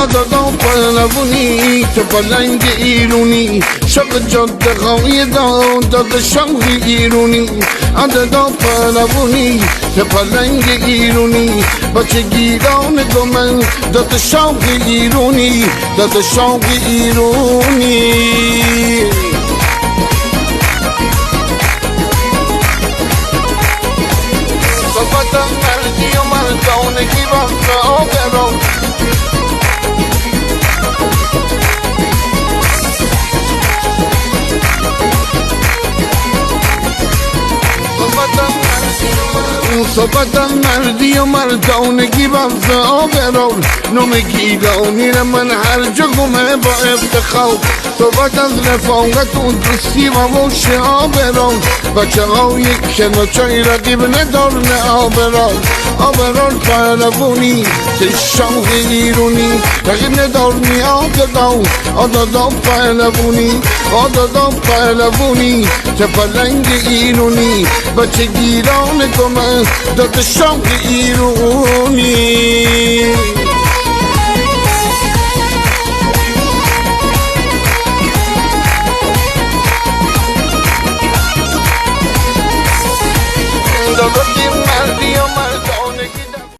دادا پهلوانی تو پلنگ ایرونی شق جاده قایدان دادا شوق ایرونی دادا پهلوانی تو پلنگ ایرونی بچه گیران گمن دادا شوق ایرونی دادا شوق ایرونی صحبت مردی و مردانگی وقت آبران صحبت مردی و مردانگی وقت آبران نوم گیرانی من هر جا گمه با افتخار صحبت از رفاقت و دوستی و وش آبران بچه های کناچای رقیب ندار نه آبران پهلوانی شوق ایرونی رقیب ندار نی دادا پهلوانی دادا پهلوانی چه پلنگ ایرونی بچه گیران گمه دادا شوق ایرونی